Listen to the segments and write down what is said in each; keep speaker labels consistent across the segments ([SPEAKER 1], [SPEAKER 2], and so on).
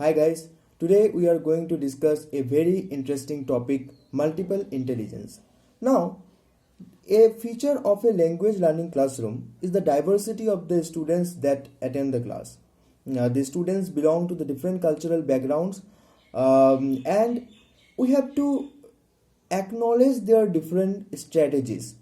[SPEAKER 1] Hi guys, today we are going to discuss a very interesting topic, multiple intelligence. Now, a feature of a language learning classroom is the diversity of the students that attend the class. The students belong to the different cultural backgrounds, and we have to acknowledge their different strategies,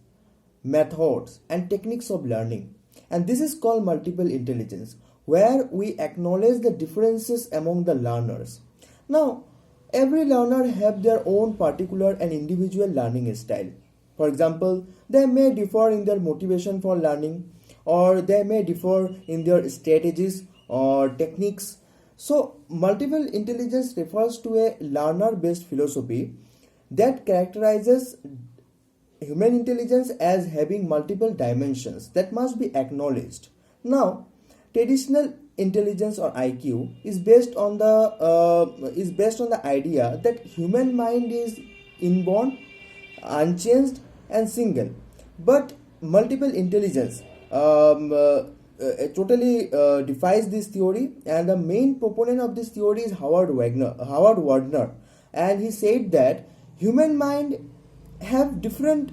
[SPEAKER 1] methods, and techniques of learning. And this is called multiple intelligence, where we acknowledge the differences among the learners. Now, every learner have their own particular and individual learning style. For example, they may differ in their motivation for learning, or they may differ in their strategies or techniques. So, multiple intelligence refers to a learner based philosophy that characterizes human intelligence as having multiple dimensions that must be acknowledged. Now, traditional intelligence or IQ is based on the idea that human mind is inborn, unchanged, and single. But multiple intelligence totally defies this theory, and the main proponent of this theory is Howard Wardner, and he said that human mind have different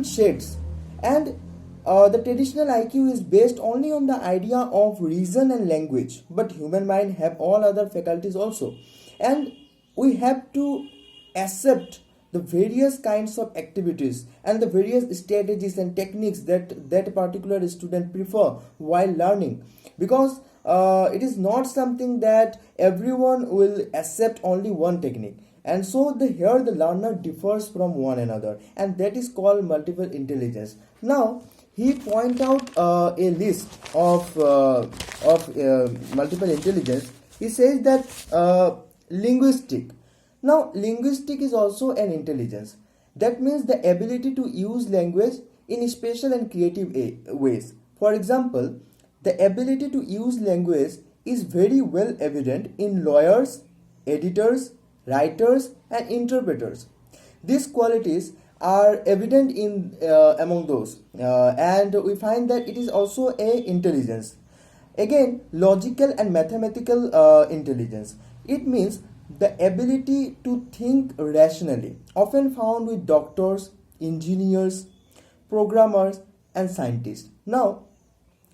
[SPEAKER 1] shades, and the traditional IQ is based only on the idea of reason and language, but human mind have all other faculties also, and we have to accept the various kinds of activities and the various strategies and techniques that particular student prefer while learning, because it is not something that everyone will accept only one technique, and so here the learner differs from one another, and that is called multiple intelligence. Now he point out a list of multiple intelligence. He says that linguistic. Now, linguistic is also an intelligence. That means the ability to use language in special and creative ways. For example, the ability to use language is very well evident in lawyers, editors, writers, and interpreters. These qualities are evident in among those, and we find that it is also a intelligence. Again, logical and mathematical intelligence. It means the ability to think rationally, often found with doctors, engineers, programmers, and scientists. Now,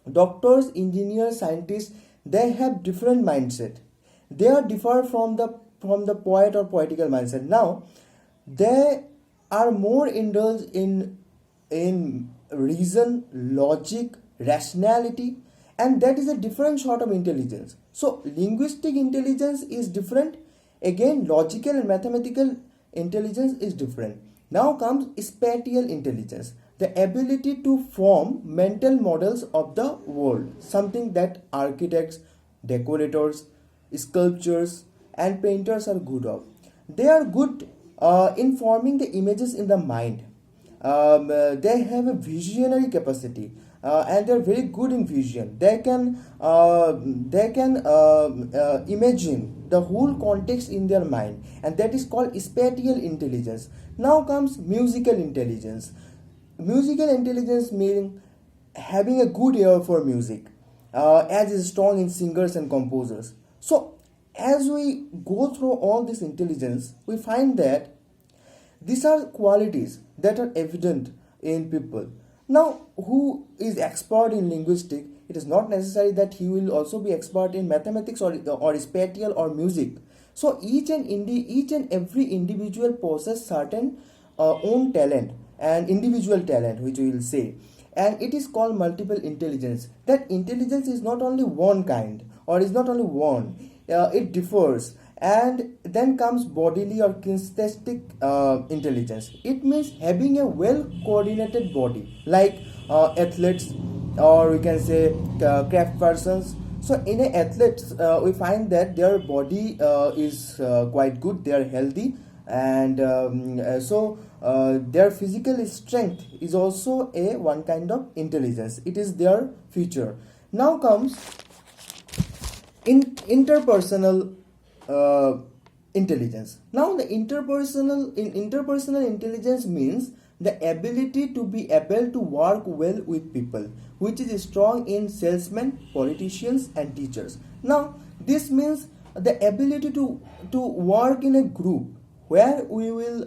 [SPEAKER 1] doctors, engineers, scientists, they have different mindset. They are differ from the poet or poetical mindset. Now, they are more indulged in reason, logic, rationality, and that is a different sort of intelligence. So, linguistic intelligence is different. Again, logical and mathematical intelligence is different. Now comes spatial intelligence, the ability to form mental models of the world, something that architects, decorators, sculptors, and painters are good of. They are good in forming the images in the mind. They have a visionary capacity, and they are very good in vision. They can imagine the whole context in their mind, and that is called spatial intelligence. Now comes musical intelligence. Musical intelligence means having a good ear for music, as is strong in singers and composers. So as we go through all this intelligence, we find that these are qualities that are evident in people. Now, who is expert in linguistic? It is not necessary that he will also be expert in mathematics or spatial or music. So each and every individual possesses certain own talent and individual talent, which we will say, and it is called multiple intelligence. That intelligence is not only one kind or is not only one. It differs. And then comes bodily or kinesthetic intelligence. It means having a well coordinated body, like athletes, or we can say craft persons. So in a athletes, we find that their body is quite good, they are healthy, and so their physical strength is also a one kind of intelligence. It is their feature. Now comes interpersonal intelligence. Now, the interpersonal intelligence means the ability to be able to work well with people, which is strong in salesmen, politicians, and teachers. Now, this means the ability to work in a group where we will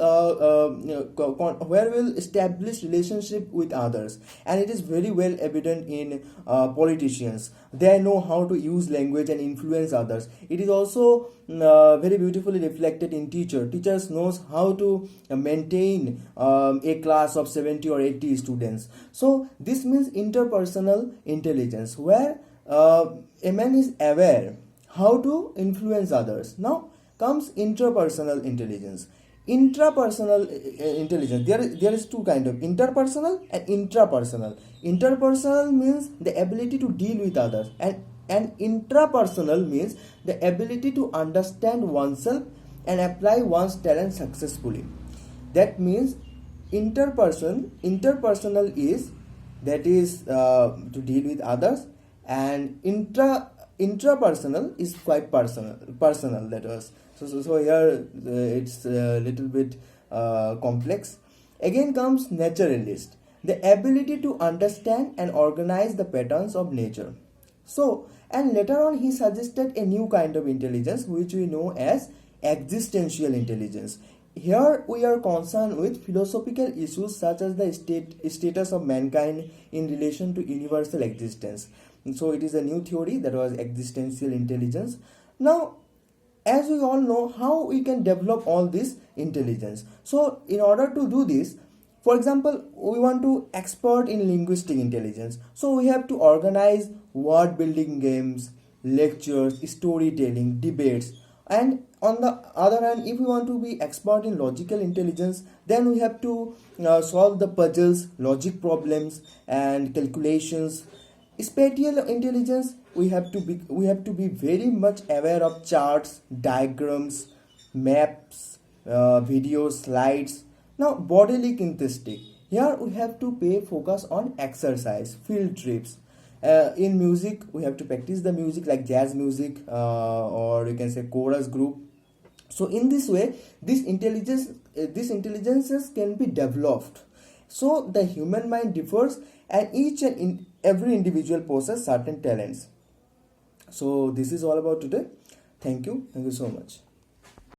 [SPEAKER 1] where we'll establish relationship with others, and it is very well evident in politicians. They know how to use language and influence others. It is also very beautifully reflected in teachers knows how to maintain a class of 70 or 80 students. So this means interpersonal intelligence, where a man is aware how to influence others. Now comes intrapersonal intelligence. Intrapersonal intelligence, there is two kind of interpersonal and intrapersonal. Interpersonal means the ability to deal with others, and intrapersonal means the ability to understand oneself and apply one's talent successfully. That means interpersonal is, that is to deal with others, and intrapersonal is quite personal, that was. So here it's a little bit complex. Again comes naturalist, the ability to understand and organize the patterns of nature. So, and later on he suggested a new kind of intelligence which we know as existential intelligence. Here we are concerned with philosophical issues such as the status of mankind in relation to universal existence. So it is a new theory, that was existential intelligence. Now, as we all know, how we can develop all this intelligence. So in order to do this, for example, we want to expert in linguistic intelligence. So we have to organize word building games, lectures, storytelling, debates. And on the other hand, if we want to be expert in logical intelligence, then we have to solve the puzzles, logic problems, and calculations. Spatial intelligence, we have to be very much aware of charts, diagrams, maps, videos, slides. Now bodily kinesthetic, here we have to pay focus on exercise, field trips. In music, we have to practice the music like jazz music, or you can say chorus group. So in this way, these intelligences can be developed. So the human mind differs, and each and every individual possesses certain talents. So this is all about today. Thank you so much.